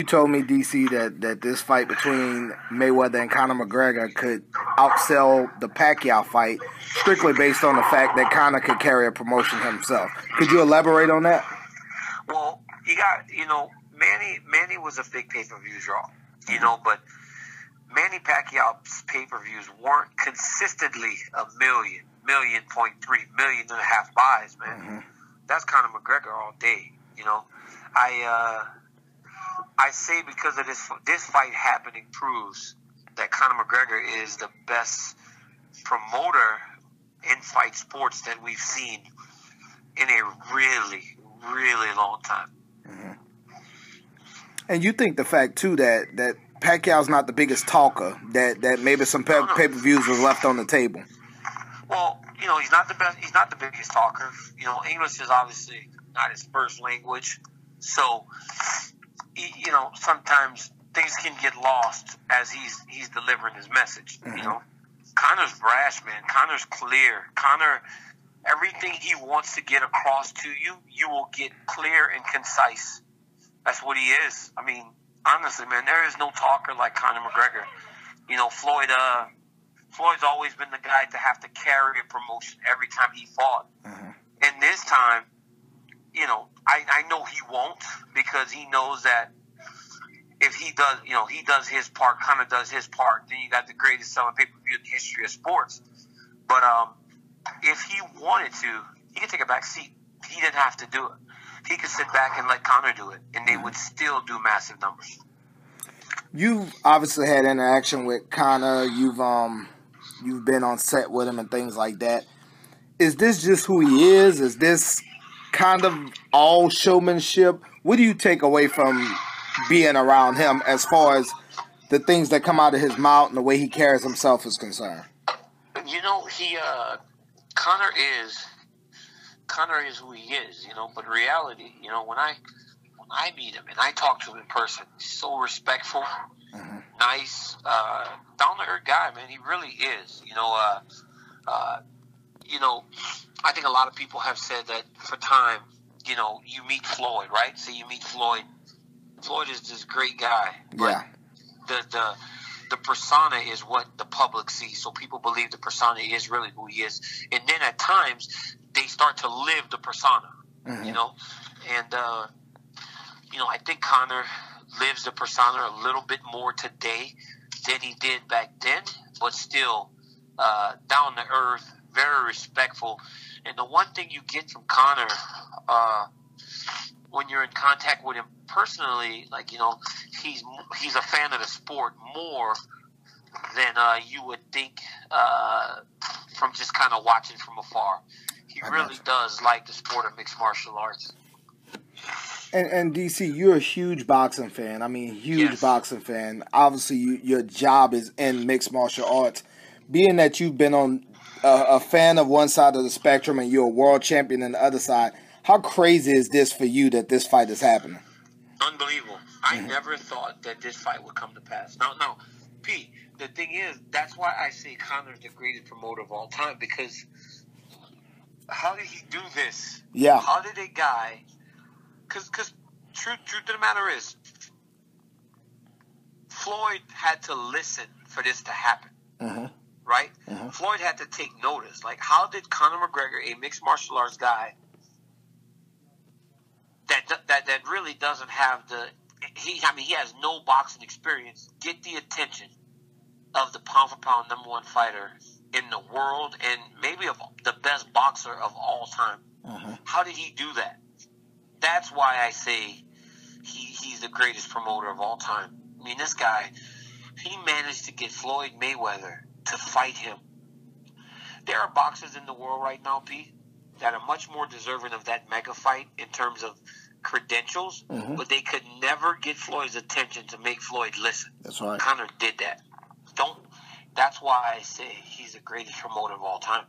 told me, DC, that this fight between Mayweather and Conor McGregor could outsell the Pacquiao fight strictly based on the fact that Conor could carry a promotion himself. Could you elaborate on that? Well, Manny was a big pay-per-view draw, but Manny Pacquiao's pay-per-views weren't consistently a million, 1.3 million and a half buys, man. Mm-hmm. That's Conor McGregor all day, I say because of this fight happening proves that Conor McGregor is the best promoter in fight sports that we've seen in a really, really long time. Mm-hmm. And you think the fact too that Pacquiao's not the biggest talker, that maybe some pay-per-views was left on the table. Well, he's not the best. He's not the biggest talker. English is obviously not his first language, so sometimes things can get lost as he's delivering his message. Mm-hmm. Conor's brash, man. Conor's clear. Conor, everything he wants to get across to you, you will get clear and concise. That's what he is. I mean, honestly, man, there is no talker like Conor McGregor. Floyd's always been the guy to have to carry a promotion every time he fought. Mm-hmm. And this time, I know he won't, because he knows that if he does, he does his part, Conor does his part, then you got the greatest selling pay-per-view in the history of sports. But if he wanted to, he could take a back seat. He didn't have to do it. He could sit back and let Conor do it, and they would still do massive numbers. You've obviously had interaction with Conor. You've been on set with him and things like that. Is this just who he is? Is this kind of all showmanship? What do you take away from being around him as far as the things that come out of his mouth and the way he carries himself is concerned? Conor is who he is, but in reality, when I meet him and I talk to him in person, he's so respectful, mm-hmm. nice, down-to-earth guy, man. He really is. I think a lot of people have said that for time, you meet Floyd, right? So you meet Floyd. Floyd is this great guy. Yeah. But the persona is what the public sees. So people believe the persona is really who he is. And then at times, they start to live the persona, mm-hmm. And, I think Conor lives the persona a little bit more today than he did back then, but still down to earth, very respectful. And the one thing you get from Conor when you're in contact with him personally, he's a fan of the sport more than you would think from just kind of watching from afar. He really does like the sport of mixed martial arts. And DC, you're a huge boxing fan. I mean, huge Yes. boxing fan. Obviously, your job is in mixed martial arts. Being that you've been on a fan of one side of the spectrum and you're a world champion on the other side, how crazy is this for you that this fight is happening? Unbelievable. I never thought that this fight would come to pass. Now, Pete, the thing is, that's why I say Conor's the greatest promoter of all time, because how did he do this? Yeah. How did a guy... Because truth of the matter is, Floyd had to listen for this to happen, mm-hmm. right? Mm-hmm. Floyd had to take notice. Like, how did Conor McGregor, a mixed martial arts guy that really doesn't have he has no boxing experience, get the attention of the pound-for-pound number one fighter in the world and maybe of the best boxer of all time? Mm-hmm. How did he do that? That's why I say he's the greatest promoter of all time. I mean, this guy, he managed to get Floyd Mayweather to fight him. There are boxers in the world right now, Pete, that are much more deserving of that mega fight in terms of credentials, mm-hmm. but they could never get Floyd's attention to make Floyd listen. That's right. Conor did that. That's why I say he's the greatest promoter of all time.